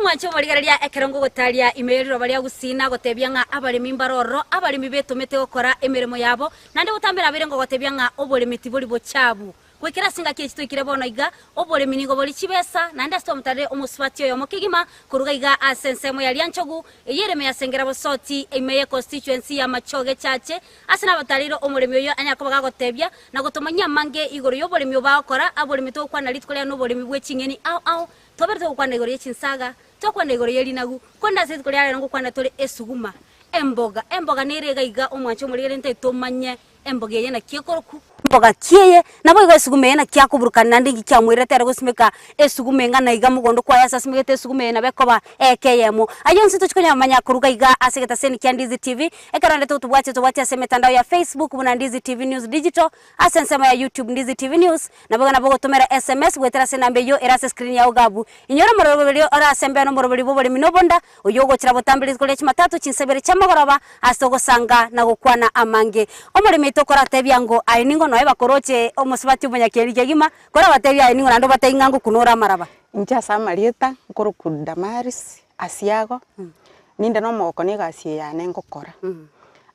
Omwancho murigaria ekerongo gotaria imeriro baria Gusii gotebia nga abarimi mbaroro abarimi betumete gukora emirimo yabo nande gutambira birengo gotebia nga oboremi tiburi bochabu kwikira singa kichito ikire bono iga oboremi nigo bori chibesa nande stomtare omuswatio yo mukigima kuruga iga asensemo ya lianchogu eyereme yasengera bosoti emeye constituency ya machoge chache asina batariro omuremi yo anyakobaga gotebia na gotomanya mange igoro yo boremi bakora aboremi to kwana litkolia no boremi bwe Chinyeni au toberto kwana igoro ye chinsaga tokwana igoro ye linagu konda sezi kolia ngo kwana tole esuguma emboga nerega iga omwancho murigere nte tomanye emboga yena kiekoroku mboga kieye nabo iga esugume yena kiakuburukana nandi kiamwirete ara gusimeka esugume ngana iga mugondo kwa yasa simegete esugume na bekoba ekeyemo ayonsi tuchikonya manya kuruga iga asegeta seni kya Ndizi TV ekarande tubwate asemetandao ya Facebook buna Ndizi TV News Digital asensema ya YouTube Ndizi TV News naboga nabogo tumera SMS gwetera senambe yo erase screen ya ugabu inyora morobelio ora asembe no morobelio bobole minobonda oyogo chira botambiriz kole chimatatu chinsebere chamagoroba asogo sanga na gukwana amange omore mitokora tebyango ainingo no bakoroche omusibati umunyakeri kegima kora batebya ainingo nando batayingango kunora maraba incha samarieta nkoro kudamaris asiago ninda no moko ni gasie yane ngokora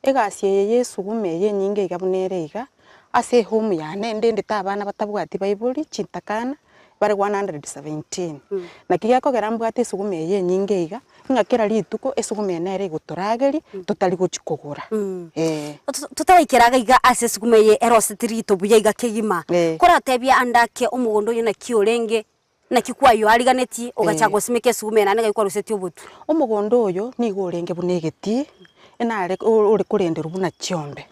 egasie yesu gumeye nyinge igabunerega ase home yane ndende tabana batabwati bayibuli chintakana bare 117 na kigako gerambwate esugumeye nyinge iga ngakera lituko esugumene ere gutorageri tutali guchikogora tutaikeraga iga ase esugumeye erositiri to buya iga kegima kora tebya andake omugondo yona kiorenge na kikwayo aliganeti ogachago simeke esugumene nanga ikwa ruseti obutu omugondo oyo ni gorenge bunegeti enare uri kurendera buna chiombe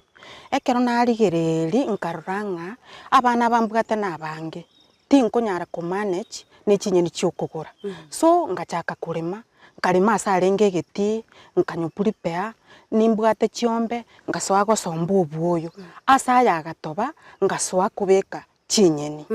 ekero narigereri nkaruranga abana bambwate nabange tinkonyara ko manage ne Chinyeni cyokogora so ngachaka kurema nkarima asarenge geti nkanyupuripea nimbwate chiombe ngasoa gosomba obuoyo asaya gatoba ngasoa kubeka Chinyeni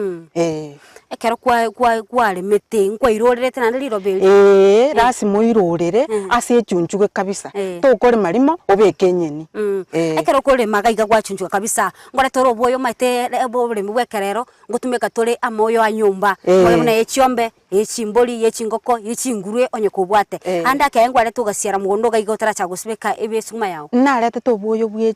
ekero kwa lemete nkwa irorerete nande lirobeli rasimo irorere ase chunchuge kabisa to kore marimo obeke Nyeni ekero kore magaiga gwachunchuga kabisa ngore toro obuoyo maite obole mwekerero ngutumeka tole amoyo anyumba ngore na echiombe echimboli yechingoko yechingurwe onye kubwate anda kengware tugasiara mugondo gaigotara chagusibeka ebesuma yao narete to obuoyo bwe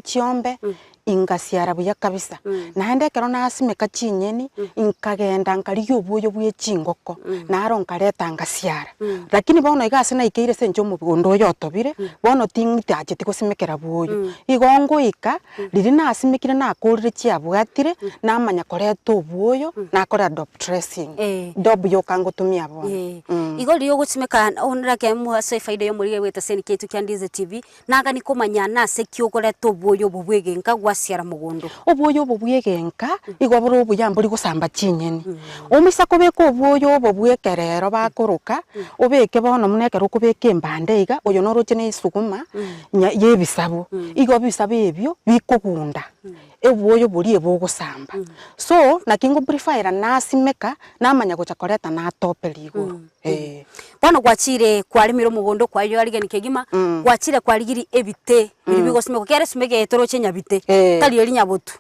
chiombe ingasiara buya kabisa naende kero nasimeka Chinyeni inkagenda nkariyo obuoyo bwe chingoko naro nkareta ngasiara lakini bono igase na ikeire senjo mugondo oyo otobire bono tingite acheti gusimekera buoyo igongo ika riri nasimekire nakorire chiabwatire namanya koreta obuoyo nakora dop dressing dob yo kangutumia bono igori yo gusimeka onrake mu ase faida yo muri weta seni ketu kya Ndizi TV naga ni komanya na se kyogoreta obuoyo bubwege nkagwa siara mugondo obuoyo bubwegenka igoboro obuyamburi gusamba Chinyeni omisa kubeka obuoyo bubwekerero bakoroka obeke bono munekero kubeka embande iga oyo noroche ne isuguma yebisabo igo bisabo ebyo bikogunda ebuoyo buri ebogusamba so nakingo prefer nasimeka namanya gochakoreta na topeli iguru bono gwachire kwarimiro mugondo kwayo aligani kegima gwachire kwaligiri ebite bibigosime kere simege toroche nyabite tali eri nyabutu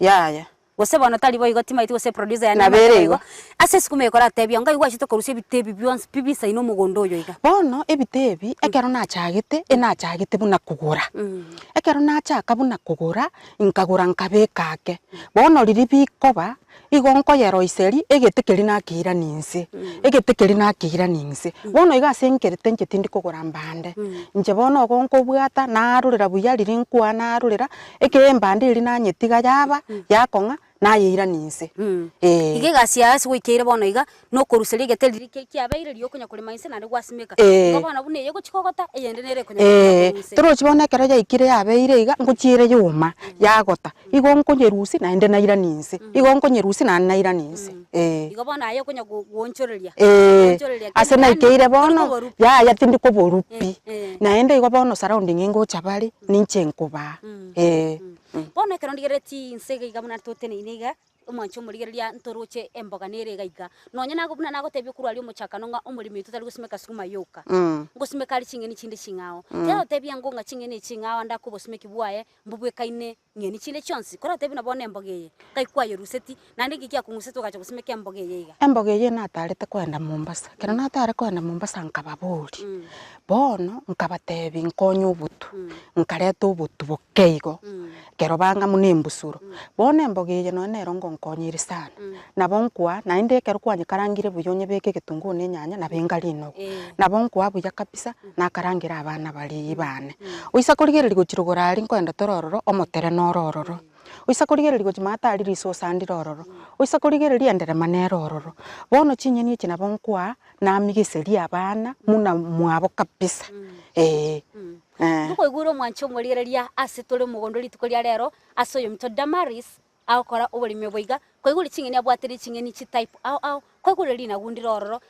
gose bono tali boy gotima iti gose producer ya naberego ase sikume kora tebya ngai gwachito koruse bitebi bionse bibisa ino mugondo oyo iga bono ebitebi ekero nachagete buna kugura ekero nachaka buna kugura inkagura nkabekake bono riri bikoba igonko yero iseri egetekeri nakira ninse bono igase nkerete njetindi kugura mbande nje bono gonko bwata narurira buya riri nkwa narurira ekembande iri nanyetiga yaba yakonga nayira ninse ige gasia ase gwikire bono iga no koruseri geteriri kiabeire riyo kunya kuri mainse nande gwasimeka ngobona bune yego chikogota eyende nere kunya toro chibona kero ya ikire yabeire iga nguchire yuma yagota igonko nyerusi naende naira ninse igonko nyerusi naira ninse igobona ayo kunya gwonchoreria ase na ikire bono ya tindi ko borupi naende igobono surrounding ingo chabari ninche nkuba bono ekero ndigereti insege iga muna totene iniga omwancho murigeria ntoroche emboga nere gaiga nonya nagobuna nagotebia kurwari omochakano nga omurimi tutari gusimeka sukuma yoka ngosimeka ari chingeni chinde chingao tero tebia ngonga chingeni chingao nda kubosimeki bwaye mbubwekaine ngeni chinde chonsi kora tebia nabone emboga ye kaikwayo ruseti nandi gikia kunguseto gacha gusimeka emboga ye iga emboga ye natarete kwenda Mombasa kero natare kwenda Mombasa nkababuri bono nkabatebi nkonyo obutu nkareta obutu bokeigo kero banga munembusuro bono emboga ye no nerongo nkonyiri sana nabo nkwa nainde kero kwanye karangire buyonye beke gitungu ne nyanya na bengali no nabo nkwa buya kabisa nakarangira abana bali bane uisa kurigereri guchirugora ari nkwenda torororo omotere norororo uisa kurigereri guchimata ari risosa ndirororo uisa kurigereri endere manerororo bono chinyeni echi nabo nkwa na migeseri abana muna mwabo kabisa Nuko iguro mwancho murigereria ase tore mugondori tukoria rero asoyo mito Damaris akora oborime boiga koiguri chingeni abwatiri chingeni chi type au koiguri rina gundirororo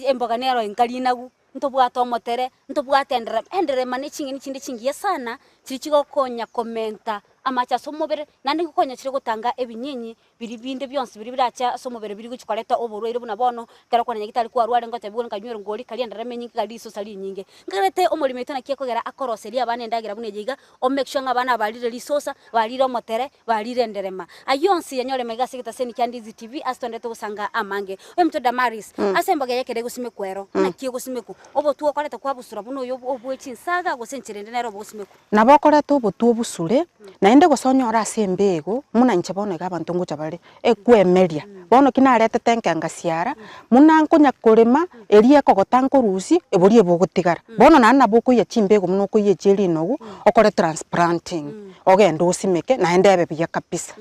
emboga nero enkali nagu ntobwata omotere ntobwata endere mane chingeni chinde chingiye sana chirichigo konya komenta amacha somobere nandi gukonya chire gutanga ebinyenyi biri binde byonse biri biracha somobere biri guchikoreta oborwaire buna bono kera kwana nyagitari kwa rware ngote bwo nkanywero ngori kali endere menyi kali so sali nyinge ngarete omurimi tona kiye kogera akoroseria abana endagira bune yiga o make sure abana balire risosa balire omotere balire enderema ayonsi yanyore megasi gitaseni kya Ndizi TV astondete gusanga amange emto Damaris asemboga yake regusime kwero na kiye gusimeku obotu okoreta kwa busura buno yo obwechinsaga gosenchirende nero bogusimeku nabokoreta obotu obusure nainde gosonyora ase embego muna nche bono ga abantu ngocha bari ekwemeria bono kinarete tenke ngasiara muna nkonya kurima erie kogotanko rusi ebori ebogutigara bono nana boko ya chimbego muno ko ye cheri nogu okore transplanting ogenda osimeke nainde ebe biya kabisa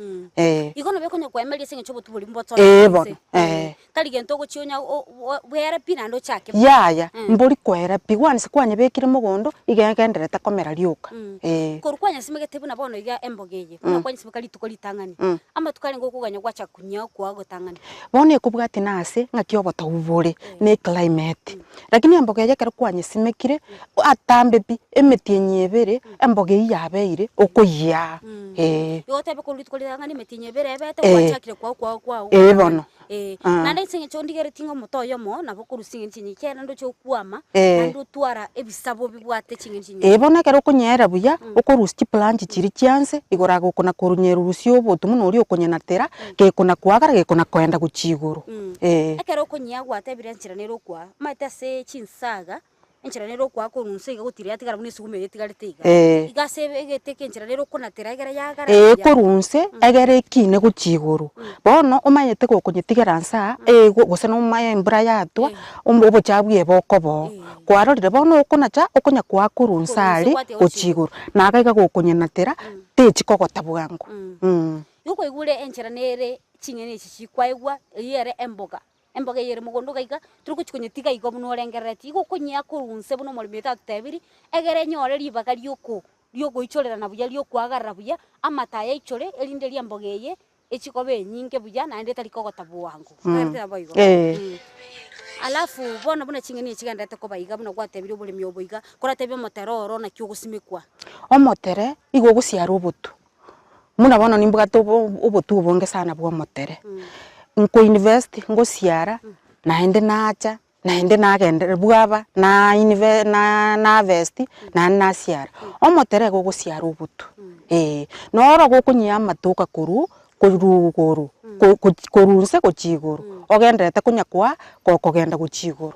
igono bekonya kwemeria singe chobotu buri mboto bono kali gento gochionya bwere pina ndo chake yaya mbori kwera pigwani sikwanye bekire mugondo igengendereta komera rioka korukwanya simegete buna bono iga embogeye unakwanya simekali tukoli tangani ama tukali ngokuganya gwacha kunya kwa gotangani bono ekubwati nase ngakio botawubore ne climate lakini embogeye kero kwanye simekire atambe bi emeti enyebere embogeye yabeire okoya yote be kolu tukoli tangani meti enyebere bete gwachakire kwa bono nande singe chondigere tingo motoyo mo na bokuru singe chinyi kera ndo chokwama ndo twara ebisabo bibwate chinge chinyi bono kero kunyera buya okorusti planchi chiri chianse igora gukona kurunyeru rusio botu muno uri okonyenatera gekona kwagara gekona kwenda guchiguru ekero kunya gwate birenchira nero kwa mate se chinsaga enchira nero kwa kurunse gutiria tigara bune sugume yetigare tiga igase egeteke enchira nero kunatera egere yagara kurunse egere kine guchiguru bono omanyete gokonyetigara nsa gosena omaye mbura yatwa obo chabwe bokobo kwarorire bono okonacha okonya kwa kurunsa ari guchiguru nagaiga gokonyenatera techikogota bwangu yuko igure enchira nere chingene chikwaigwa yere emboga yere mugondo gaiga turukuchikunyetiga igo buno orengereti igo kunya kurunse buno molimi tatebiri egere nyore ribaga ryoko ichorera na buya ryokwagarra buya amataya ichore erinde ryambogeye echikobe nyinge buya naende tarikogota bwangu ngarete boigo alafu bono buna chingeni chigendete ko baiga buno gwatebiri obulimi oboiga koratebia moteroro na kyo gusimekwa omotere igo gusiara obotu muna bono nimbuga obotu obonge sana bwa motere nko invest ngosiara naende nacha naende nagendere bwaba na vest na nasiara omotere go gusiara obotu noro gokunyia matuka kuruguru kurunse guchiguru ogenderete kunya kwa kogenda guchiguru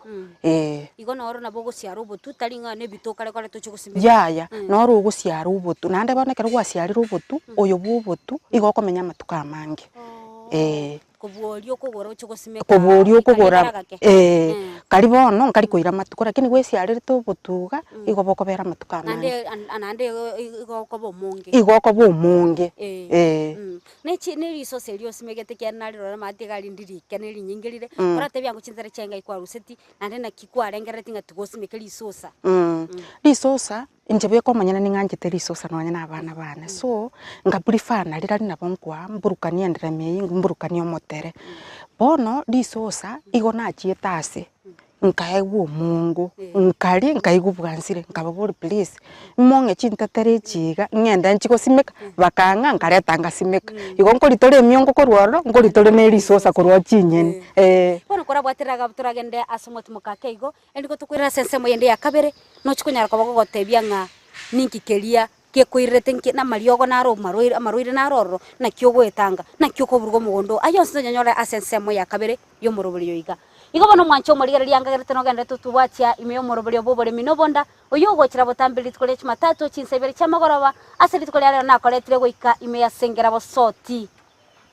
igo noro nabo gusiara obotu taringa ne bitokare kare tochigusimeka yaya noro gusiara obotu nande bonekera gwasiarira obotu oyo bwobotu igo komenya matuka amange kubuorio kugora uchugusimeka kubuorio kugora kari bono nkari kuira matuko lakini gwesiarire to butuga igo bokobera matuka nande igo kobo monge ne resource elio simegete kya naliro mate gali ndiri keneri nyingirire orate byangu chinzere chenga ikwa ruseti nande na kikwa rengereti ngatugosimeka resource resource injebe ko manyana ninganjete resource no nyana abana bana so ngaprefer na rira nabo nkwa mburukani endereme mburukani omotere bono resource igo na chietase nkaegwa Mungu nkari nkaigwa bwansire nkababuri please monge chintatere chiga ngenda nchiko simeka bakanga nkareta ngasimeka igo nkoritore miongo korwaro nkoritore ne resource korwa Chinyeni bono kora bwatiraga turagende asomoti mukakeigo endiko tukwira sensemo yende ya kabere no chikunyara ko gotebia nga ninki kelia ke kuirete nke na mariogo na ro maroire na roro na kyo gwetanga na kyo ko burgo mugondo ayo nso nyanyora asensemo ya kabere yo morobori yoiga igo bono mwancho morigere liangagerete no gende tutubwatia imeyo morobori Oboremi no bonda oyo gochira botambiri tukole chimatatu chinsebere chamagoroba asiri tukole rero na koletire goika imeya sengera bosoti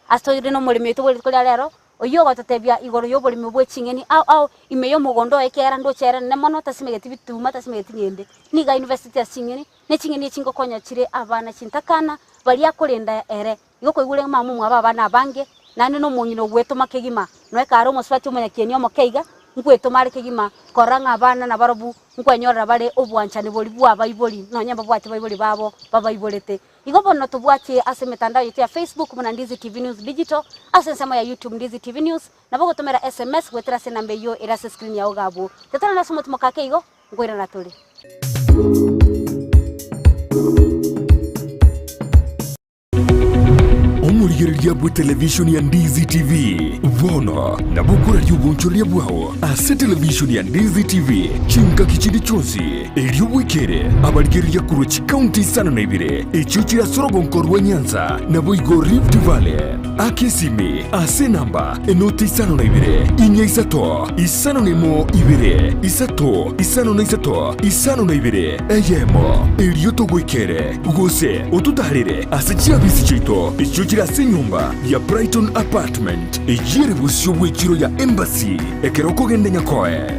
astoire no morimi tukole tukole rero oyo gotatebia igoro yo Oboremi bwe Chinyeni au imeyo mugondo ekera ndo chere ne mono tasimegeti bituma tasimegeti ngende niga university ya Chinyeni ne Chinyeni chingo konya chire abana chintakana bali akolinda ere igo koigure mamu mwa bana bange nani no munyino gweto makegima no ekaro moswati umenya kienyo mokeiga ngweto mari kegima koranga abana na barobu nkwenyora bare obwanchane boli bwa baiboli no nyamba bwati baiboli babo babaibolete igo bono tubwati ase mitandao yetu ya Facebook muna Ndizi TV News Digital asensema ya YouTube Ndizi TV News na bogo tumera SMS gwetera se nambe yo erase screen ya ogabo tetana na sumo tumokake igo ngwira na tuli Omurigereria bwe television ya Ndizi TV vono na bukura yubunchoria bwao ase television ya Ndizi TV chinka kichindi chonsi elio wikere abarigereria kurochi county sana na ibire echuchi ya Sorogonkorwa Nyanza na boigo Rift Valley akesimi ase namba enoti sana na ibire inya isato isano nemo ibire isato isano na isato isano na ibire eyemo elio togwikere ugose otutarire ase chiabisi chito echuchi ya nyumba ya Brighton Apartment ejire busyo wechiro ya Embassy ekeroko gende nyakoe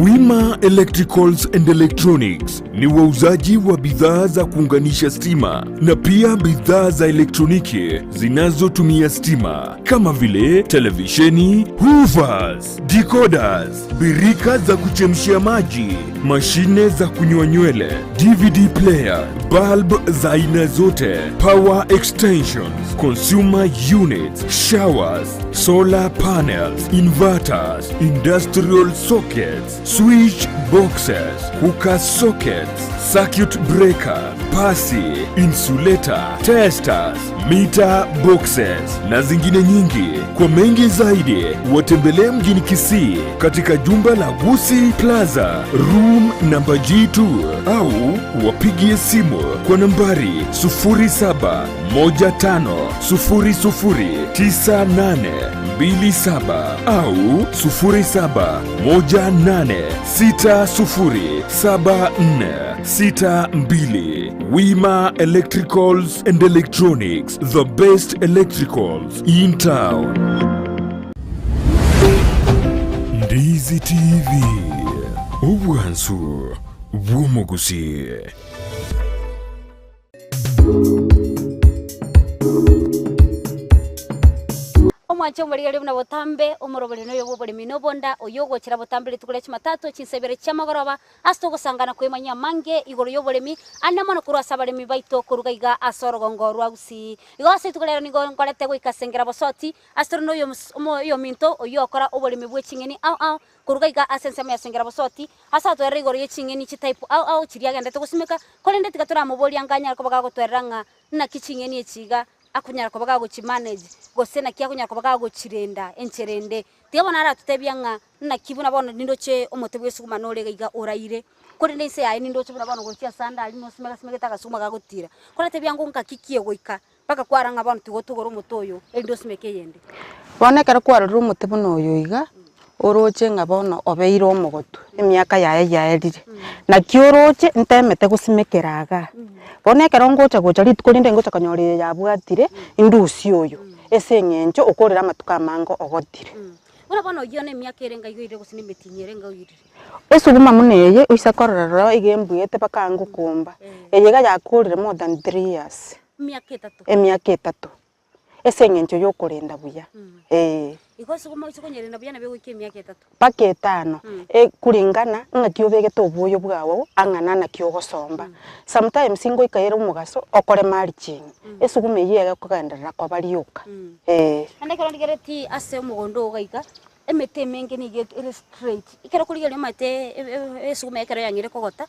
Wima Electricals and Electronics ni wauzaji wa bidhaa za kuunganisha stima na pia bidhaa za elektroniki zinazotumia stima kama vile televisheni, hoovers, decoders, birika za kuchemshia maji, mashine za kunyoa nywele, DVD player, bulb za aina zote, power extensions, consumer units, showers, solar panels, inverters, industrial sockets, switch boxes, hookah sockets, circuit breaker, pasi, insulator, testers, meter boxes na zingine nyingi. Kwa mengi zaidi watembelee mjini Kisii katika jumba la Gusii Plaza room namba G2 au wapigie simu kwa nambari 0715009827 au 0718607462. Wima Electricals and Electronics, the best electricals in town. Ndizi TV, obwansu bw'omugusi. omwancho omurigere buna botambe omorobori no Oboremi no bonda oyogo chira botambe litukule chimatatu chinsebere chamagoroba asto gusangana kwemanya mange igoro y'Oboremi anamo no kurwa sabaremi baito kurugaiga Asorogongo rwa Gusii igo ase tukulero nigo ngorete goikasengera bosoti astro no yo minto oyokora Oboremi bwe Chinyeni au kurugaiga asensema ya sengera bosoti asa to rigoro ye Chinyeni chi type au chiriagende to gusimeka kolende tigatura moboli anganya ko baga gotweranga na kichinyeni echiga akunyara ko baga go chimanage gosena kia kunyara ko baga go chirenda encherende tiabona ara tutebia nga na kibuna bono nindoche omotebwe suguma no regaiga oraire kuri ndise ya nindoche buna bono gotia sanda ali no simega suguma ga gotira kora tebia ngo nkakikie goika paka kwaranga bono tigotugoro mutoyo endo simeke yende bonekera kwarora omotebo noyo iga oroche ngabono obeire omogotu emiaka yaerire na kioroche ntemete gusimekeraga bonekera ngocha gocha ritukorinde ngocha kanyorire yabwatire indusi oyo ese ngencho okorera matuka mango ogotire ora bono yone emiaka erenga igire gusinimetinyere ngauyire esuguma muneye isakorora igembuyete bakango kumba eyega yakorire more than 3 years emiaka 3 ese ngencho yokorenda buya iko sukuma nyerenda byana byo wiki myaka 3 paka 5 kuringana ng'aki obegete obuoyo bwawo ang'ana nakio ogosomba sometimes ingo ikaira omugaso okore marching esuguma eyega kugenderera kwa barioka ande kero ndigereti ase omugondo ogaiga emete menge ni get straight ikero kurigerio mate esuguma ekero yangire kogota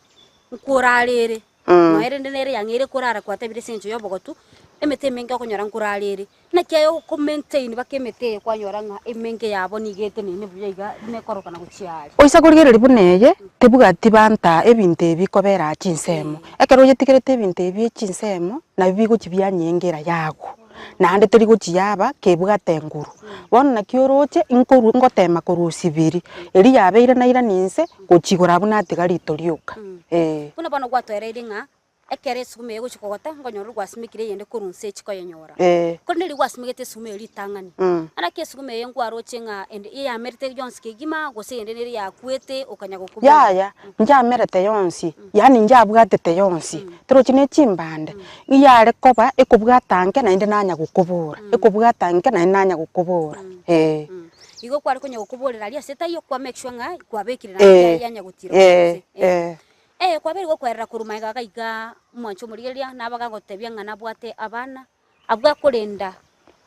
nkurarere no erende nere yangire kurara kwate bire senjo yobogotu emete menge okonyora nkurarere nakyayo ku maintain bakemete kwanyoranga emenge yabo nigete nene buyaiga nekoroka na guchiari oisa kurigereri buneye tebugati banta ebintu ebikobera chinsemo ekero yetigerete ebintu ebi chinsemo na bibigo chibyanyengera yago nande teri gochiyaba kebugate nguru bono nakioroche inkoru ngotema korusibiri eri yabeire naira ninse gochigora buna tigarito rioka buna bano gwatwereire ng'a ekere sume yego chikogota ngonyoro gwasimikire yende kurunse chikoyenyora ko nili gwasimigete sume litangani ana ke sume yengo aroche ng'a ende ya merite jonske gima gose yende neri yakwete okanyago kubo ya nja merete yonsi yani nja bwatete yonsi trochine chimbande iyare koba ekobwatanke na inde nanya gukubura ekobwatanke na nanya gukubura igo kwari konyago kuborera ria seta yo kwa make sure ng'a kwabekire na yanya gutiro kwa beri gokwerera kurumaiga gaiga mwancho murigeria nabaga gotebia ng'ana bwate abana abwa kurenda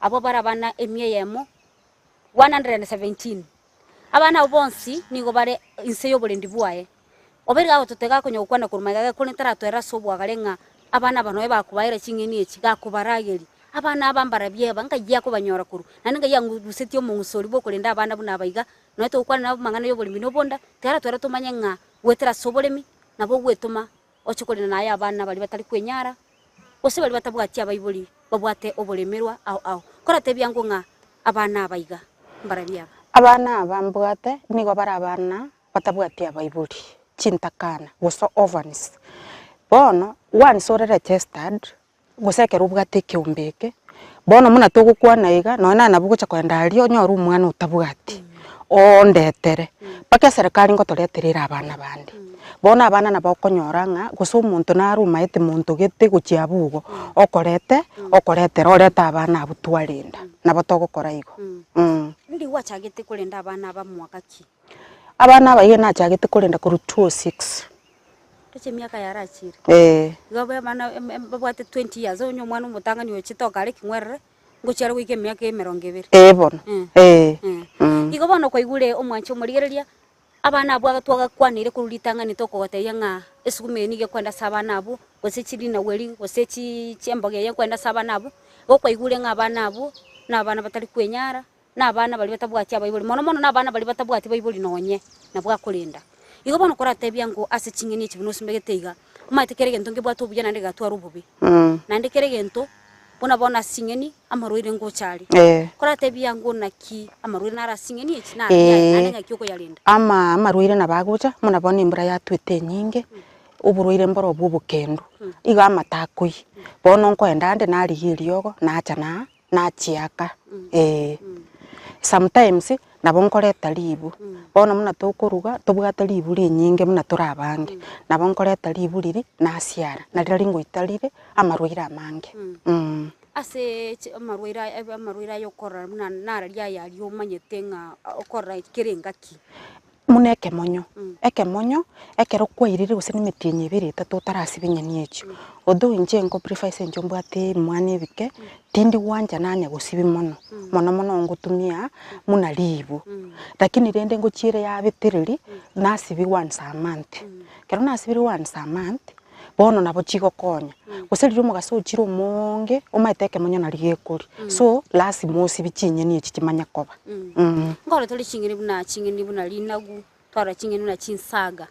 abo barabana emie yemo 117 abana bonsi nigo bare inse yo burendi bwaye oberi gago tutega konyo kwana kurumaiga ko nitara twera sobwa garenga abana banoe bakubaira Chinyeni echi gakubarageri abana abambara byeba ngajya ko banyora kuru naninga yangu rusetio mungusori bo kurenda abana buna baiga no to kwana nabo mangana yo burimi no bonda tera twera tumanye ng'a wetera soboremi nabo gwetuma ochikorina naye abana bali batari kwenyara ose bali batabwati abaibuli babwate oboremerwa au korate byango ng'a abana abaiga mbarabiya abana abambwate nigo bara abana batabwati abaibuli chintakana goso ovens bono once ore registered gosekera ubwate kiombeke bono muna togukwana iga nona nabo gocha kwenda ario nyoru umwana utabwati ondetere paka serikali ngotoreterera abana bandi bona abana nabo konyora ng'a goso omonto naruma ete monto gete gochiabugo okorete oreta abana abutwarinda nabo togokora igo ndi wachagete kurenda abana aba mwaka ki abana abaige nachagete kurenda kuru 206 teche miaka yarachire gobe bana babwate 20 years onyo mwana umutanga niwe chitoka ari kingwerere ngochara wike miaka 20 bono igo bono koigure omwancho murigereria abana abwaga twaga kwanire kururitanga nitokogoteya ng'a esugume nige kwenda sabana abo gose chiri na weri gose chemboge ye kwenda sabana abo gokoigure ng'a abana abo na abana batari kwenyara na abana bali batabwati abaibuli mono na abana bali batabwati baibuli nonye na bwa kurinda igo bono korate byango ase Chinyeni echi bunosimbegeteiga maite gento ngebwato bujana ndega twaru bubi na ndekere gento bona Chinyeni amaruire ngochari korate byango naki amaruire nara Chinyeni echi na anenga kyoko yalinda amaruire na bagucha muna bona imbura yatwete nyinge uburuire mboro bubukendo iga amatakoi bono nkoenda ande narigiriogo nacha na chiaka sometimes nabo nkoreta libu bono muna tokuruga tobwata libu nyinge muna turabange nabo nkoreta libu riri nasiara na riri ngoitarire amaruire amange ase amaruira yokora muna nararia yari omanyete ng'a okora kirengaki muna ekemonyo ekero kwairire gose nimetienye ibere itatu tarasibinyeni echi odo inje ngo preface njo mbwate mwana ebike tindi wanja nanya gosibi mono ngotumia muna libu lakini rende ngochire ya betereri nasibi once a month kero nasibi once a month bono nabo chigo konya goserire omugaso chiro monge omaiteke monyo na rigekuri so lazima osibi Chinyeni echi chimanya koba ngore toli Chinyeni buna linagu twara Chinyeni na chinsaga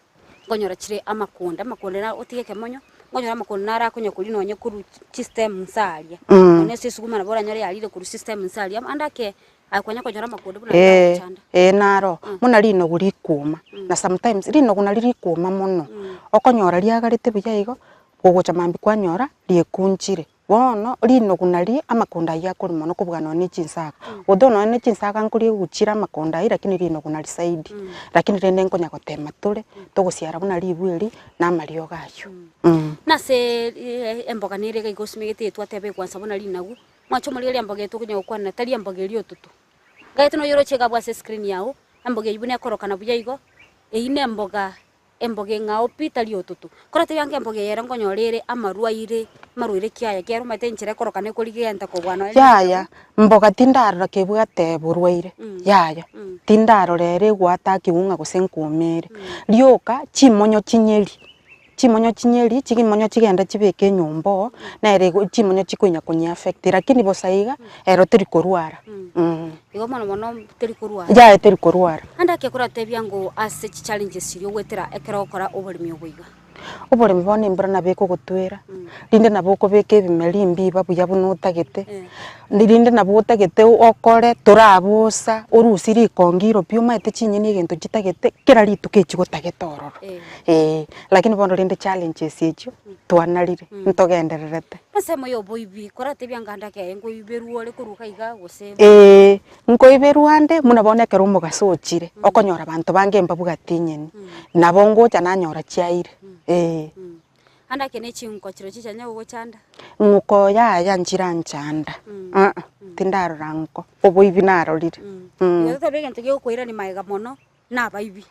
ngonyora chire amakonda na otigeke monyo ngonyora amakonda nara konya kuri nonye kuru system nsalia one sesuguma na bora nyore yalire kuru system nsalia andake akwanya konyora amakonda buna chanda naro muna lino guri kuma na sometimes lino guna liri kuma mono okonyora liagarite buyaigo gogocha mambi kwanyora liekunchire bono lino gunali amakonda ya kuri mono kubwana ni chinsaga odono ni chinsaga nkuri guchira amakonda lakini lino gunali side lakini rende nkonya gotema tule togosiara buna libweli na mario gacho na se emboga nire gosmegete twatebe kwansa buna linagu mwacho muri emboga etukunya okwana tali emboga eri otutu gaito no yoro chega bwa screen yao amboge ibune korokana buya igo ine mboga ngao pitali otutu kora te yange mboge yera ngonyorere amaruaire kiaya kero mate nchire korokana kurigenta ko bwana yaya mboga tindarora kebwate burwaire yaya tindarorere gwata kiunga gusenkumere rioka chimonyo chinyeri chikimonyo chigenda chibeke nyombo na ere chimonyo chikunya kunya affect lakini bosaiga ero teri korwara igo mono teri korwara ya teri korwara anda ke kora te byango ase challenges siri ogwetera ekera okora oboremi oboiga oboremi bone mbura na beko gutwera rinde na boko beke bimeri mbi babuya bunutagete ndirinde na butagete okore turabusa urusiri kongiro piuma ete chinyeni egento chitagete kera rituke chigotagete ororo lakini bono rinde challenges echo twanarire ntogendererete ase moyo boibi kora te byanganda ke engo iberu ole kuruka iga gose nko iberu ande muna bone kero mugasochire okonyora abantu bange mbabuga tinyeni nabo ngocha nanyora chiaire anda kene chinko chiro chichanya ugo chanda nguko ya njira nchanda tindaro ranko oboibi narorire iyo tabege ntege koira ni maiga mono na baibi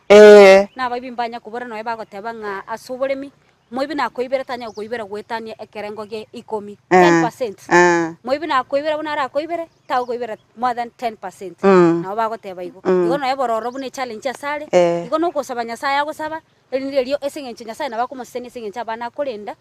mbanya kubora no bagoteba nga asuboremi moibi na koibera tanya koibera gwetania ekerengo ge 10% moibi na koibera bunara koibera ta koibera more than 10% na bagoteba igo no ebororo bune challenge asale igo no kosabanya saya gosaba elio esengenche nyasaye na bakumusene esengenche abana kolenda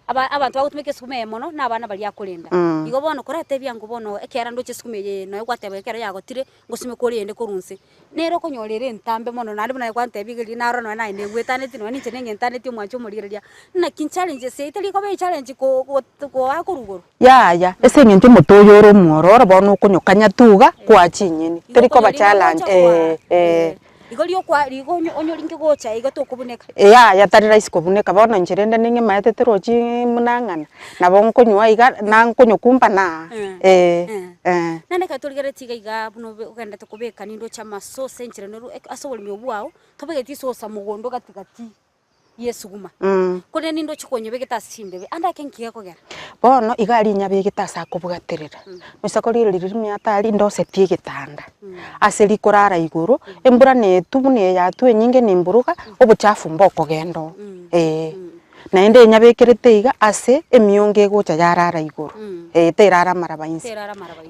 abantu bagutumike sukume mono na abana bali akolenda igo bono korate byangu bono ekera ndo chisukume no gwatebe ekera yagotire ngusime kolende korunse nero konyorere entambe mono nari buna kwante bigiri naro no na ine gwetane tino ni chenenge entane ti mwancho muriria na kin challenge se itali ko be challenge ko akurugoro ya esengenche mutoyoro mworo bono kunyukanya tuga kwa chinyeni teri ko ba challenge igolio kwa ligo onyoringe gocha igato kubuneka ya tari rice kubuneka bono njirende ninge maete rochi munangana nabo nkonywa iga na nkonyokumba na nane ka tuligere tiga iga buno ugenda to kubeka nindo chama sauce njire no asoboli myobuao tobegeti sauce mugondo gatigati yesuguma kone nindo chikonye begeta simbe anda kenkiye kogera bono igari nyabegeta sa kubugaterera misakori riri myatari ndose tigitanda aseri korara iguru embura netubune yatu enyinge nimburuka obuchafu mboko gendo naende nyabekerete iga ase emionge gocha yarara iguru terara marabainsi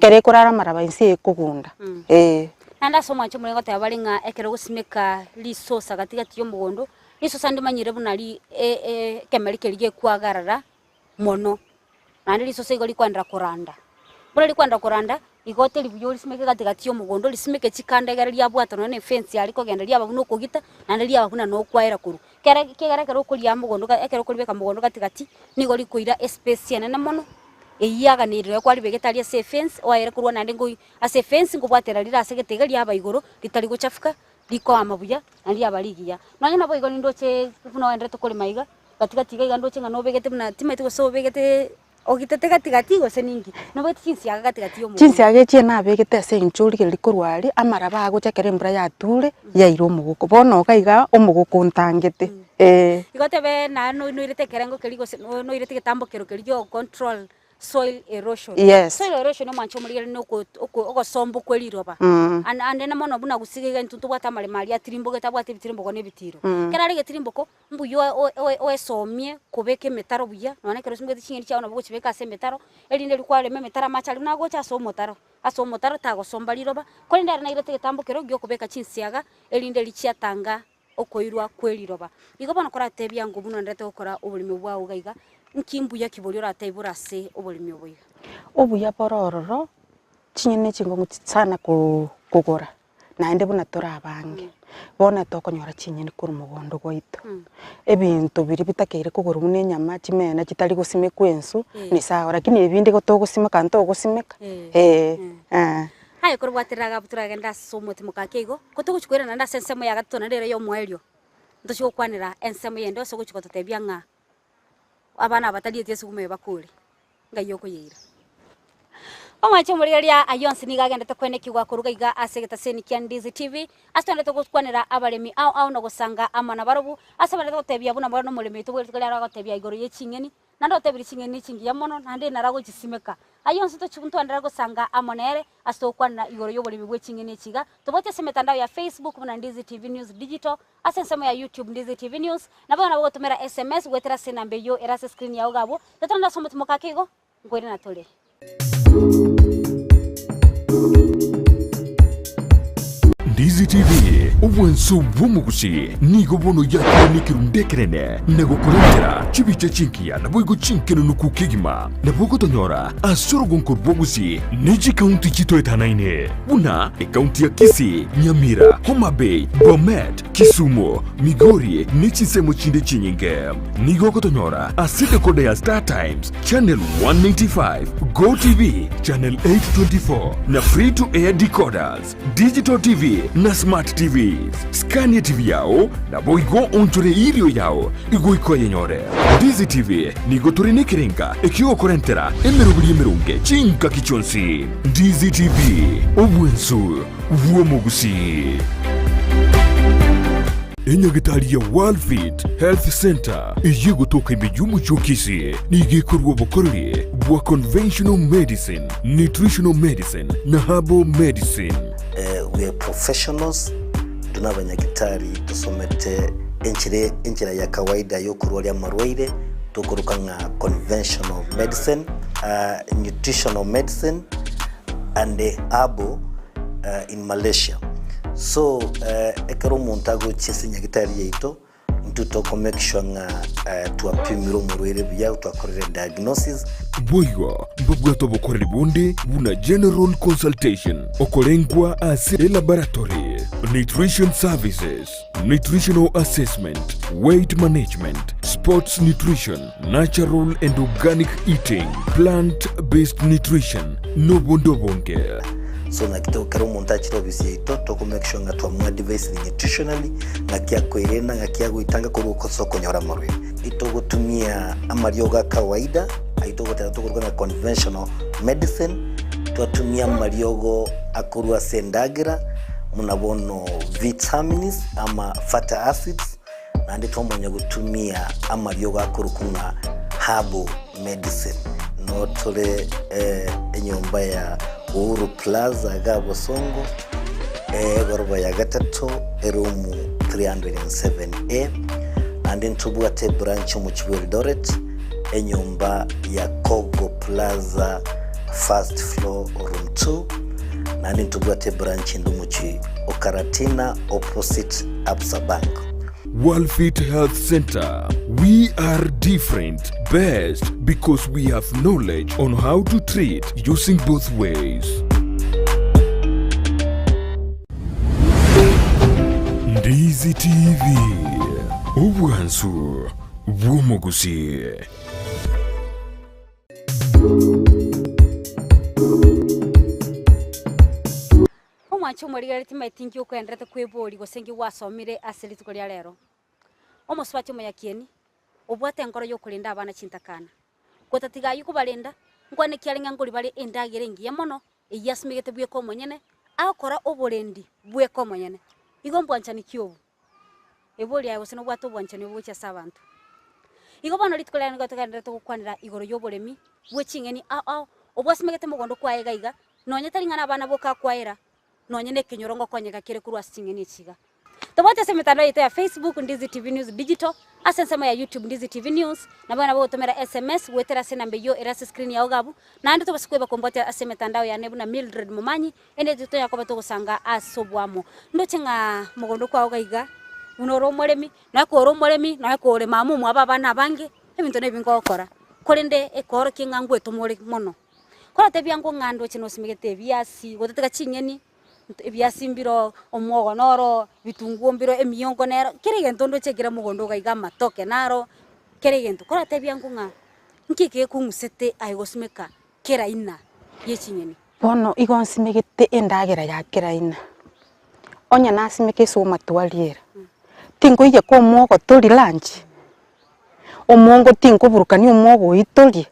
kere korara marabainsi ekugunda anda soma ncho mulengo tabalinga ekero gusimeka lisosa gatigati yo mugondo iso sande manyire bunali kemeri kelige kwagarara mono nandi liso sego likwandra koranda bora likwandra koranda igote libuyo lisimeke gatigati yo mugondo lisimeke chikanda igara lya bwato none fence yali ko genda lya babuno kugita nandi lya babuna no kwaira kuru kera ko lya mugondo ekero ko libeka mugondo gatigati nigo likoira space yana mono eyaga nirwe kwali begetalia safe fence waira kurwa nandi ngo ase fence ngubwatera lira asegete lya baigoro litali gochafuka liko amabuya nali abaligia nanye nabo igo nindoche kuno endete kole maiga gatigati iga ndoche ngano begete buna timete so begete ogitete gatigati go seningi no beti chinsi yaga gatigati yo mu chinsi yage chena begete ase inchuri ke likorwari amaraba agochekere mbura yature yairo muguko bono kaiga omuguko ntangete igotebe na no irete kerengo keligo no irete kitambo kero keligo control soil erosion soil erosion no mancho muri no ko sombo kweliroba ande na mono buna gusiga ntuntu bwata mali mali atirimbo getabwate bitirimbo ko ne bitiro kerari getirimbo ko mbuyo o somie kubeke metaro buya none kero simbe tichingiri cha ona bugo chibeka ase metaro elinde likwale me metara machali na gocha aso motaro tago somba liroba ko ndare na irete kitambo kero gyo kubeka chinsiaga elinde lichiatanga okoirwa kweliroba igo bana kora tebya ngubuno ndete okora obulimi bwa ugaiga nkimbuya kibori ratayibura se obolimi obuya obuya porororo chinyene chingongu sana kugora naende buna torabange bona tokonyora chinyene kuri mugondo gwaito ebintu biri bitakeire kugora bune nyama chimena chitali gusime kwensu ni sawa lakini ebindi gotogusimeka ntogusimeka hayo kurwatiraga buturagenda somote mukakego kotoguchikwera nanda sensemo ya gatona rero yo mwelio ndocho kwanira ensemo yendo so guchiko totebya nga abana bataliye tese kume bakure ngayoko yira omwache muriria ayonsi nigagendete kwenekigwa kuruga iga asegeta seni kya Ndizi TV asitondete gukwanira abalemi au no gusanga amana barubu asabale gutebya buna bwana mulimi tubwe tukali ara gutebya igoro ye Chinyeni nando tebiri Chinyeni chingi ya mono nande narago chisimeka ayo nsito chuntu andara gusanga amonere asokwa na igoro y'oboremi bwe Chinyeni chiga tubote se mitandao ya Facebook na Ndizi TV News Digital asensemo ya YouTube Ndizi TV News na bana bogotumira SMS gwetera sinambe yo erase screen ya ugabo tetanda somutimo kakigo ngwere na tole Ndizi TV obwensu bw'omugusi nigo bono yakirundekerene nego kurengera chibiche chinkia na boigo chinkeno nukukigima na bogo tonyora asoro gonkor bogusi neji county chito etanaine buna county ya Kisii, Nyamira, Homa Bay, Bomet, Kisumu, Migori nechi semo chinde chinyinge nigo kotonyora asite kode ya Star Times channel 195 Go TV channel 824 na free to air decoders digital TV na smart TVs Scania TV yao na boigo onchore irio yao igo ikoye nyore Ndizi TV nigo turine kirenga ekio korentera emerunge chinka kichonsi Ndizi TV obwensu bw'omugusi Enyagitari ya World Fit Health Center iyi gutoka imijyumu cy'Kisii nigikorwa bukorere bwa conventional medicine, nutritional medicine na herbal medicine. We are professionals, tunabanyagitari tusomete enchira ya kawaida yo kurwalia marwaire tukuruka nga conventional medicine, nutritional medicine and herbal in Malaysia. So ekero montago chesinya gitari yeito ntutoko make sure nga tuapimiro murwere bya twakorera diagnosis boigo mbugwato bokorera bonde buna general consultation okorengwa ase laboratory nutrition services nutritional assessment weight management sports nutrition natural and organic eating plant based nutrition no bondo bonke. So na kito karo montachi obisi yeito toko make sure nga twamwa device nutritionally ngakia koirena ngakia guitanga ko soko nyora marwe ito gutumia amarioga kawaida aito gutatu na conventional medicine twatumia mariogo akurwa sendagira munabono vitamins ama fatty acids na ndi twamonya gutumia amarioga akurukunga herbal medicine no tole enyomba ya Uhuru Plaza Gabo Songo goroba ya gatatu erumu 307A and then tubwate branch mu Eldoret enyumba ya Kogo Plaza first floor room 2 and then tubwate branch ndumuchi Okaratina opposite Absa Bank. World Fit Health Center. We are different, best because we have knowledge on how to treat using both ways. Ndizi TV. Obwansu bw'omugusi. Omwacho muriga tima itingi ukwendete kwiburi gosengi wasomire asili tukoria lero omuswacho moyakieni obwate ngoro yo kulinda abana chintakana gotatiga yukubalinda ngwane kyalinga ngori bali endagire ngiye mono eyasmigete bwe ko monyene akora oborendi bwe ko monyene igombo anchani kyobu eboli ayo sino bwato bwanchani bwo cha sabantu igobano litkolana gotaganda to kwanira igoro yoboremi bwe Chinyeni obwasmigete mugondo kwaega iga nonyetalinga abana boka kwaira nonyene kinyorongo konyeka kire kurwa Chinyeni chiga tobote se mitandao yetu ya Facebook Ndizi TV News Digital asensemo ya YouTube Ndizi TV News na bana bo tumera SMS wetera sinambe yo erase screen ya ogabu na ndo tobasikwe kombote ase mitandao ya nebu na Mildred Mumanyi ende tuto yakoba to gusanga asobwamo ndo chenga mugondo kwa ogaiga unoro moremi na ko ro moremi na ko re mamu mu abana bange ebinto ne bingo okora kolende ekoro kinga ngweto muri mono kola tebyango ngando chino simigete biasi goteka Chinyeni ebyasimbiro omwogo noro bitunguo mbiro emiyongo nero kirigento ndo chekira mugondo gaiga matoke naro kirigento kora tebyangu nga nkike kungusete aigosmeka kiraina ye Chinyeni bono igonsimegete endagera ya kiraina onya nasimeke so matwaliera tingo ije ko mwogo toli lunch omongo tingo burukani omwogo itoli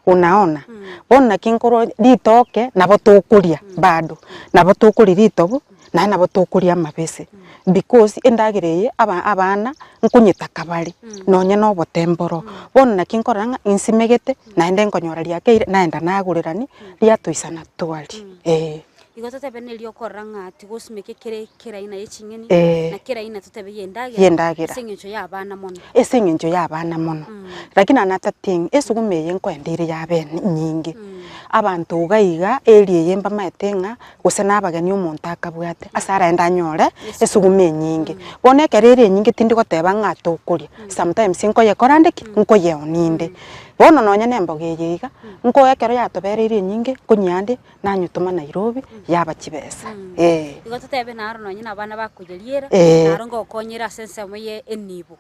unaona bona kinkoro litoke nabo tukulia bado nabo tukuli litobu na nabo tukuria mabese because endagireye abana nkunyita kabari nonye no botemboro bono nakinkoranga insimegete naende nkonyora liakeire naenda nagurirani liatuisana twali igo tutebe nilio koranga ati gusimeke kera ina yechinyeni na kera ina tutebe yendagira singincho ya abana mono esingincho ya abana mono lakini anatating esugumeye nkwendire ya bene nyingi abantu ugaiga area yemba maetenga guse nabageni omuntu akabwate asara enda nyore esugume nyingi bone kerere nyingi tindi goteba ngatokuria sometimes nkoye korandiki nkoye oninde bono nonya nembogeyeiga nkoye kero yatoberere nyingi kunyande nanyutuma Nairobi yaba kibesa igo tutebe naro nonya nabana bakujeriera naro ngokonyera sense moye enibo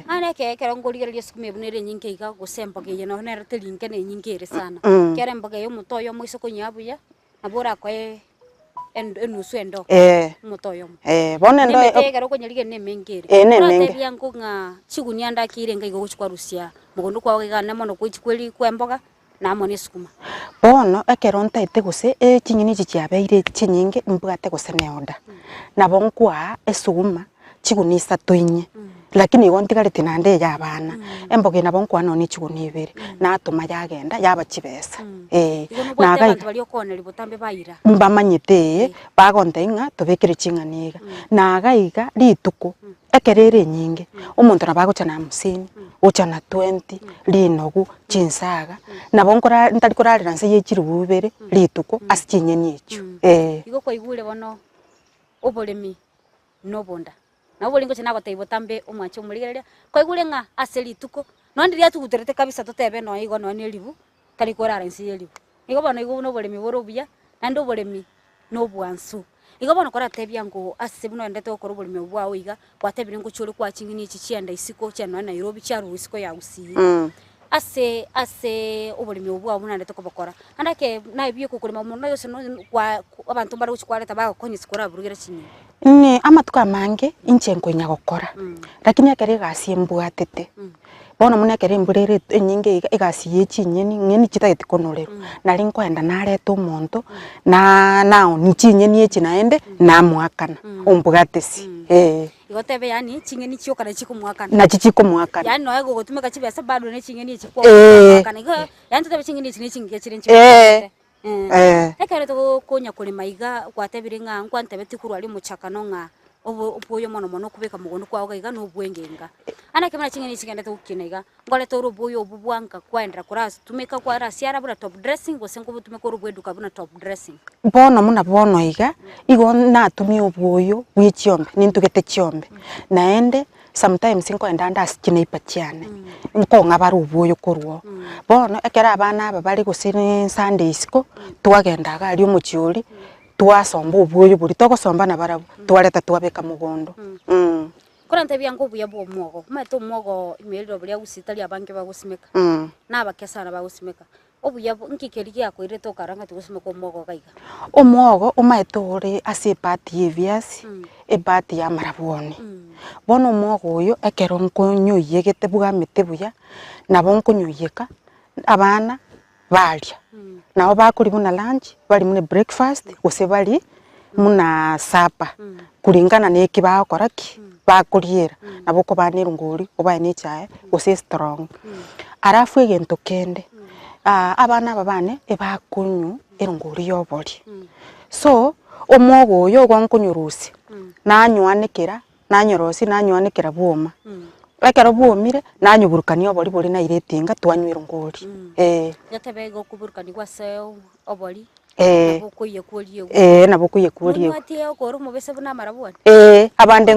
ane kero ngorigereria sukume bunere nyingi iga gusembogeye no nero telinke ne nyingi ere sana kere mbogeyo mutoyo moiso kunyabuya nabora koe enusu endo mutoyo bone ndo kero konyerige ne mengere natebia ngunga chigunia ndakire ngai gochukwa Rusia mugundu kwa gigana mono kwichikweli kwemboga namo ne sukuma bono ekero ntaite guse chinyeni chiabeire chinyingi mbugate guse neoda nabo nkwa esuguma chigunisa toinye lakini igo ntigarete nande ya abana emboge nabo nkwa no ni chiguni ibere natuma yagenda yaba kibesa naga abantu bali okoneri botambe baira mbamanyite bagonta inga tobekere chinganiga nagaiga rituko ekerere nyingi omuntu nabagochana 50 ochana 20 linogu chinsaga nabo nkora ntari korarira nse yechiru ubere rituko asichinyeni echo igo kwa igure bono Oboremi no bonda na bolingo chana bataibo tambe omwacho murigereria kwa igure nga aserituko no ndiria tuguterete kabisa tutebe no igo no ni libu kali korara nse yelibu igo bono igo no Oboremi borobia na ndo Oboremi no bwansu igo bono kora tebia ngo asibu no ndete okoro Oboremi obwa oiga kwatebire ngo churi kwa chingini ichi chienda isiko cha no Nairobi cha Rusiko ya Gusii ase Oboremi obwa obuna ndete kobakora andake naibie kukurima muno yose no kwa abantu bari guchikwaleta bagakonyisa kora burugera chini ni amatuka mange inche nkonya gukora lakini akere gasi mbwatete bono muna kere mburere nyinge igasi yechinyeni ngeni chitagete konorero nari nkwenda nareta omonto na ni chinyeni echi naende na mwakana ombwatesi igotebe yani chinyeni chio kana chikumwakana na chikumwakana yani no ego gotumeka chibesa bado ne chinyeni echi kwa mwakana igo yani tutebe chinyeni echi ne chinge chirenchi ekare to konya kulima iga kwatebire nga nkwantebe tikuru ali muchakano nga oboyo mono mono kubeka mugondo kwa oga iga no bwengenga ana kemana chingeni chigenda to kinaiga ngole to roboyo obubwanka kwendra kuras tumeka kwa rasiara bura top dressing gosengo tumeka robweduka buna top dressing bono muna bono iga igo natumi oboyo bwichiombe nintugete chiombe naende sometimes nkwenda ndasikine ipachiane nkonga bari oboyo korwo bono ekera abana aba bari gusine Sunday isko twagendaga ali omochiori twasomba oboyo buri togosomba na barabo twareta twabeka mugondo korante bya ngo buya bo mwogo mato mwogo imeriro bya gusitali abange bagusimeka nabakesana bagusimeka obuya nkikeri yakoire to karanga tugusimeka mwogo gaiga omwogo omaetore ase party yeviasi party ya marabwoni bono mwogo oyo ekero nkonyoyegete bwamete buya nabo nkonyoyeka abana balia nao bakuri muna lunch bali muna breakfast gose bali muna supper kulingana neki bakoraki bakuriera nabo ko banira ngori obaye ne chae gose strong arafu egento kende abana babane ebakunyu erongori yobori so omwogo oyo gwankunyurusi nanywanekera nanyorosi nanywanekera bwoma ekero bwomire nanyuburukania obori bori na iretinga twanywira ngori yatebego kuburukani kwa seo obori nabukuye kurie mwati okoro mubese buna marabwani abande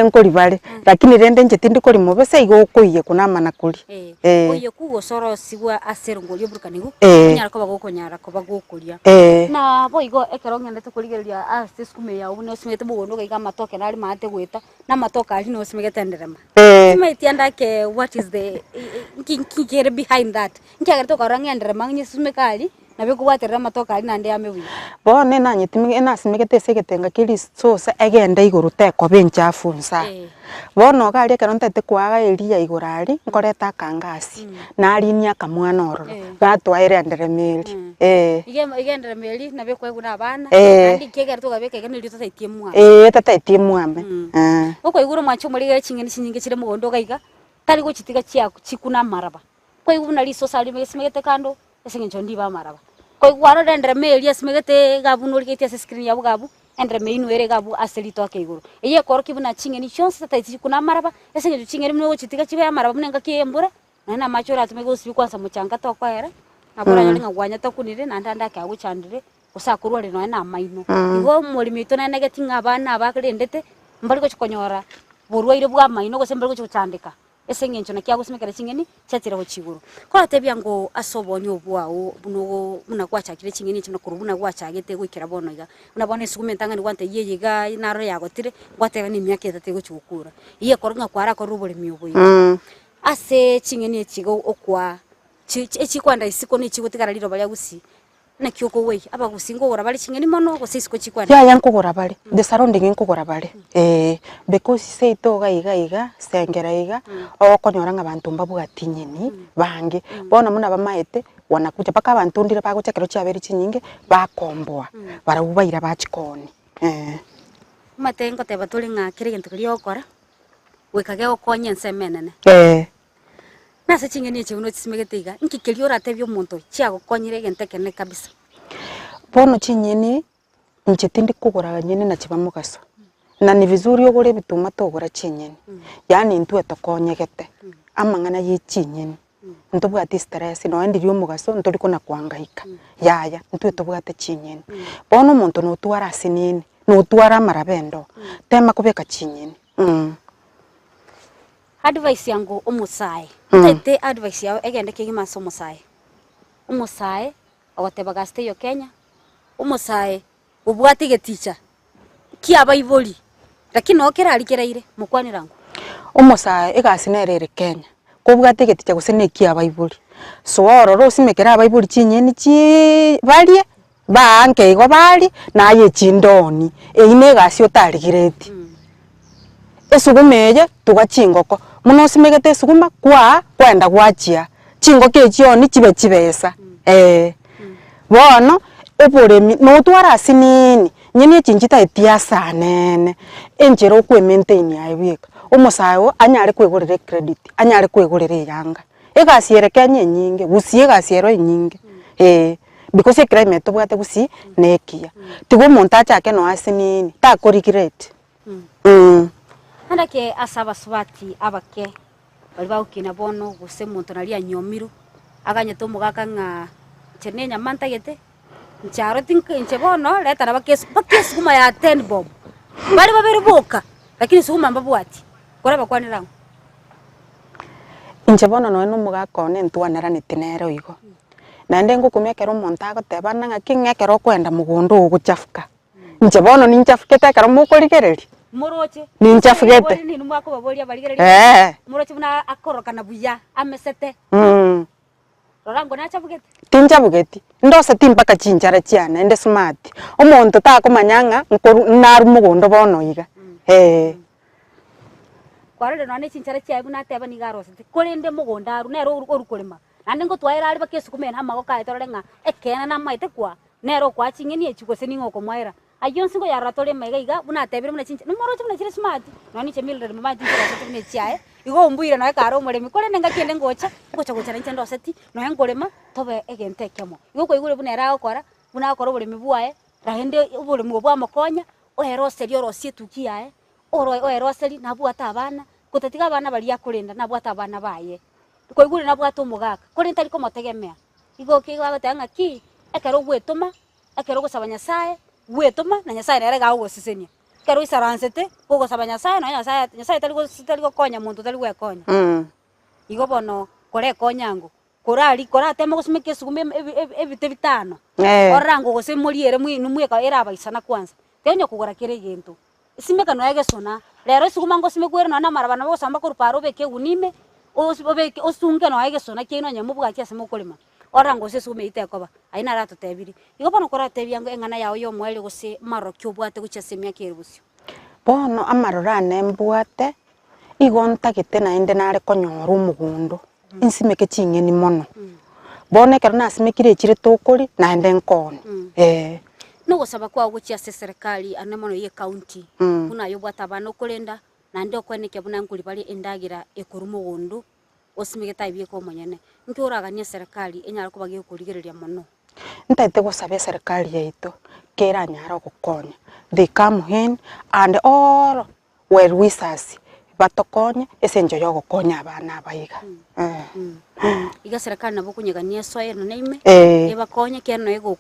nkori bare lakini rende nje tindi kori mubese igo kuye kunamana kuri oye kugosoro sigwa aserongori burukani gu nyara ko bagokonyara ko bagokuria na bo igo ekero ngende tukurigeria ase skume ya ubuno simete bugondo gaiga matoke nari mate gweta na matoka ali no simegetenderema simete andake what is the nkikere behind that nkagere to karangenderema nyisumekali na bikugwaterera matoka ari nande amewi bone nanyitimi nasimegete segetenga kiri sosa egende iguru teko benchafunsa bono gari karonta te kwaga eria igurari nkoreta kangasi narinia kamwana oro gatwaire nderemeri igendere meri na bekwegura abana kandi kegera tugabeka igene rito taitie mwa tataitie mwame uko iguru mwacho muri ga chingeni chinyinge chire mugondo gaiga tari guchitiga chiako chikuna maraba kwa iguru na riso sali mesimegete kando esengencho ndiba maraba kwa igwaro ndere meri esimegete gabu no ligete screen yabu gabu endre meinu ere gabu aselito akeguru eye koro kibuna chingeni chonse taitie kuna maraba esengencho chingeni mno guchitiga chibe maraba mnenga kiembura na machora tumegosibi kwanza muchanga tokwera abura yolinga gwanya tokunire na ndanda kaguchandire usakurwa rino na maino igo mulimi to na negatinga abana abakrendete mbali ko chikonyora burwaire bwa maino go sembali ko chutandika esengencho na kya gusimekera chingeni chatira ho chiguru ko tebya ngo asobonyo bwao buno muna kwachakire chingeni chino kurubuna gwachagete gwikira bono iga unabone sukumentanga ni gwante yeyiga naro yagotire gwateba ni myaka etate go chukura iye koringa kwara ko rubule miubo ase chingeni echigo okwa echikwanda isiko ni chigutigara liro balya Gusii na kyoko we aba Gusii ngora bali chingeni mono go sisiko chikwanda ya yankugora bali the surrounding nkugora bali because say to gaiga sengera iga okonyoranga abantu mbabuga tinyeni bange bona muna bamaete wanakuja paka abantu ndire baguchekero cyaberi chinyinge bakomboa barabubaira bachikoni matengo teba tulinga kirigento kiriokora wekage okonye nsemenene nasa chingeni eche uno chisimegetiga nkikeliora tebyo muntu chiago konyire gentekene kabisa bono chinyeni nchitindi kugora nyeni na chiba mugaso na ni vizuri ogore bituma togora chinyeni yani ntwe tokonyegete amangana ye chinyeni ntobwate stress no endi ryo mugaso ntori kona kwangahika yaya ntwe tobwate chinyeni bono muntu no twara sinini no twara marabendo tema kubeka chinyeni advice yangu umusaye tete advice yawe egende kigima so umusaye awateba stay yo Kenya umusaye ubwati geticha kia baiboli lakini okera alikeraire mukwani rangu umusaye egasinerere Kenya kubwati geticha gusene kia baiboli so ororo simekera baiboli chinyeni chi balie banke igo bali na ye chindoni eine gasio taligireti esugumeje tugachingoko muno simegete suguma kwa kwenda gwachia chingo ke chioni chibe chibesa bono Oboremi no twara sinini nyeni chinjita etiasa nene enjero kwe maintain aibika umusayo anyare kwegorere credit anyare kwegorere yanga egasiere Kenya nyinge Gusii egasiero nyinge because climate bwate Gusii nekia tigo montacha ke no asinini ta correct andake asaba swati abake baliba ukina bono guse muntu nalia nyomiru aganye to mugaka nga chenenya manta gete ncharo tinke nche bono leta nabakes bakes kuma ya 10 bob bali babere boka lakini suguma mbabwati kora bakwani rangu nche bono no eno mugaka one ntwanera nitinero igo nande ngukumekero muntu agotebana nga kingekero kwenda mugondo uguchafuka nche bono ninchafukete karo mukorigereri moroche ninchafugete ni numako babolia baligere moroche buna akoroka na buya amesete rorango na chafugete tinchafugete ndose timpaka chinchara chiana ende smart omonto ta komanyanga naru mugondo bono iga kwarere no ne chinchara chia buna teba ni garose kolende mugonda ru nero orukolema nande ngo twaira ari bakesu kumena magoka etorenga ekena na maite kwa nero kwa chingeni echiko seningo komwaira ayonsi ngo yaratole maiga buna tebire muna chincha numoro chimuna chire smart noni chemilre mama chincha chimune chiae igo umbuire no ekaro muremi kole nenga kiende ngocha gocha nchendo seti no engolema tobe egente kemo igo ko igure buna era okora buna okora buremi buae rahende buremi bwa makonya ohero serio rosie tukiae ohero seri na bwata abana gutatiga abana bali yakurinda na bwata abana baye ko igure na bwata umugaka kole ntari ko motegemea igo kiga batanga ki ekero gwetuma ekero gusaba Nyasaye gwetuma na Nyasaye nere gawo sisenia kero isaransete gogo saba Nyasaye na Nyasaye tali go konya muntu tali gwekonya igo bono kore konyango korali temo gusumike sugume ebite bitano orango gosemuriere mwinu mweka era abaisana kwanza tenyo kugora kire gento isimeka no yage sona lero suguma ngo simegwere no na marabana bo samba ko ruparo beke unime osunge no yage sona kino nyamubuga kya simo kolima orango se sume itekoba aina rato tebiri igo bono kora tebiango engana yao yo mwele gose marokyo bwate guchesemia kerusio bono amarorane mbwate igontagete naende nare konyora omogondo insimeke Chinyeni mono bono ekero nasimekire chire tokori naende nkoni no gosaba kwa guchia serikali ane mono ye county buna yo bwata bano kolenda nande okweneke buna nkuri bali endagira ekuru mogondo osimegeta ibie ko monyene nkiuragania serikali enyara kubagi kurigereria mono ntaite gosaba serikali yaito kera nyara gukonya they come in and all well wishers batokonye esenjo yo gukonya abana abaiga iga serikali nabo kunyegania soye no neime ebakonye keno ego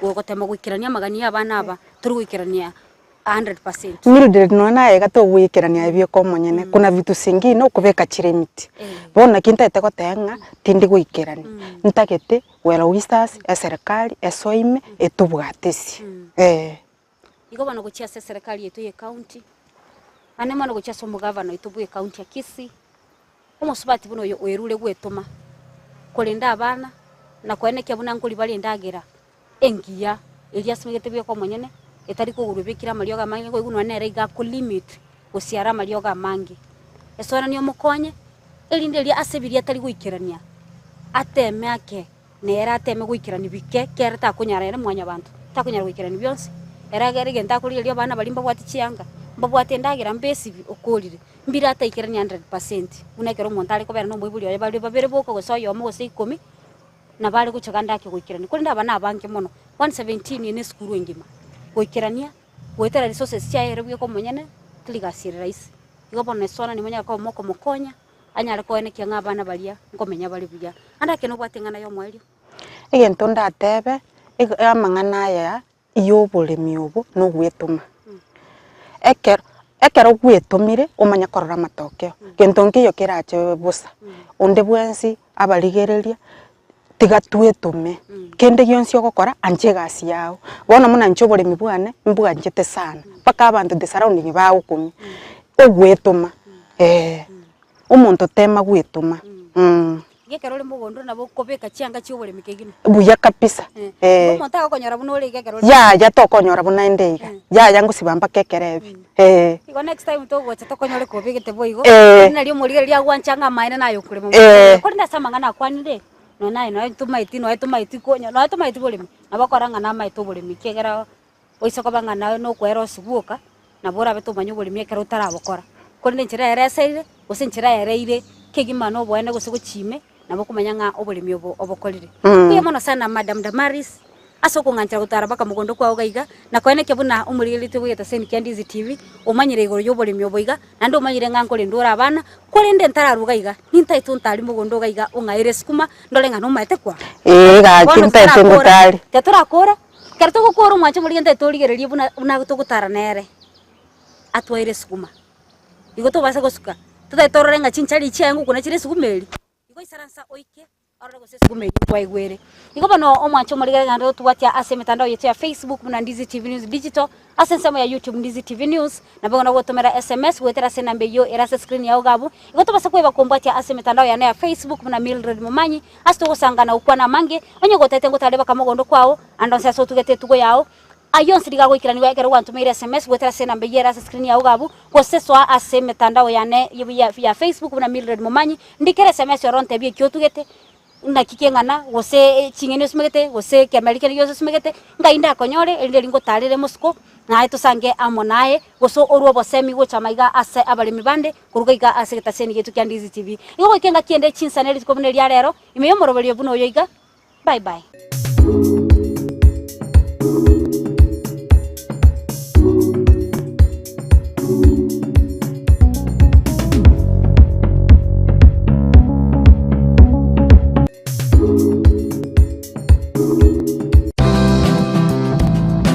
gotema gwikirania magania abana aba turi gwikirania 100%. Mildred nona ega to gwikirania ibio ko monyene kuna vitu singi no kubeka chiremiti bona kintaite gotenga tindi gwikirania ntagete well wishers serikali esoime etubwatesi igo bano guchia serikali yetu ye county ane mano guchia somo governor itubuye county ya Kisii omusubati buno yo werule gwetuma kulinda abana na kweneke buna nkuri bali ndagira engia elia simegete byo ko monyene etari kugurubikira marioga mangi ko igunwa nere iga ku limit gusiara marioga mangi esora ni omukonye elindelia asebiria tari gwikirania ateme ake nera ateme gwikirani bike kera ta kunyara ere mwanya bantu ta kunyara gwikirani byonse era gere genta kuri elio bana balimba bwati chianga mbabwate ndagira mbesi okolire mbira ataikirania 100% unekero montale ko bera no mwibuli oya bali babere boko gosoyo mo gose 10 na bali guchaganda ke gwikirani kuri ndaba nabanke mono 117 ine skuru engima gwikirania gwetera resources cia erebwe ko monyene tligasire rais igo bonne sona ni monya ko moko mokonya anyare ko ene kianga bana balia ngomenya bali buya anda ke no gwatengana yo mwelio egento ndatebe amang'ana ya iyo Oboremi obo no gwetuma ekero gwetumire omanya korora matokeo gento nkiyo kirache busa onde bwensi abarigereria tiga twetume kende gyonsi ogokora anje gasi yao bona muna ncho Oboremi bwane mbuga njete sana paka abantu the surrounding bawo kumi ogwetuma omonto tema gwetuma gekero le mugondo nabo kobeka chianga chi Oboremi kegino buya kabisa omonto akonyora buno le gekero ya tokonyora buna endeiga ya ngusibamba kekerebi igo next time to gocha tokonyore kobegete boigo na lio murigeria gwanchanga maina nayo kure mo kuri ndasama ngana kwanire no nai no tumaiti konya no tumaiti Oboremi abakoranga na maito Oboremi kegera oisoko bangana no kwero subuka na bora beto manyo Oboremi ekero tarabokora kuri nchira ereseire gosenchira ereire kegima no bwane gosuguchime nabo kumanya nga Oboremi obokorire kuya mono sana Madam Damaris asoko nganchira gutara baka mugondo kwa ogaiga na kweneke buna umurigirite buyeta seni kya Ndizi TV omanyire igoro y'Oboremi oboiga nando omanyire nga nkore ndora abana kore nde ntararugaiga nintaito ntari mugondo gaiga ongaire skuma ndolenga no maete kwa ga kintaito ngutari teturakora kerto gukora mwanche muri nte torigererie buna gutugutara nere atwaire skuma igo to basa gosuka tutaitorrenga chinchari chengu kuna chire skumeri igo isaransa oike arora gose skumeri kwa igwere igo bano omwancho muri gando tuwatia ase mitandao yetu ya Facebook na Ndizi TV News Digital asensemo ya YouTube Ndizi TV News na bangona gotomera SMS gwetera sena mbeyo erase screen ya ogabu igo to basa kweba kombatia ase mitandao ya Facebook na Mildred Mumanyi asto gosangana ukwana mange onye gotete ngotaleba kamogondo kwao andonse aso tugete tugo yao ayon siriga gwikirani wegero wantumire SMS gwetera sena mbeyera screen ya ugabu goseswa ase mitandao yane ya Facebook na Mildred Mumanyi ndikere SMS yoronte bie kyotugete na kikengana gose Chinyeni osmegete gose kemerike yo osmegete ngainda konyore ende lingo tarire musko na aito sange amonae goso oruo bosemi gocha maiga ase Abaremi bande kurugaiga ase getaseni getu kya Ndizi TV igo ikenga kiende chinsaneri ko buneri rero imeyo moroberio buno yoiga bye bye.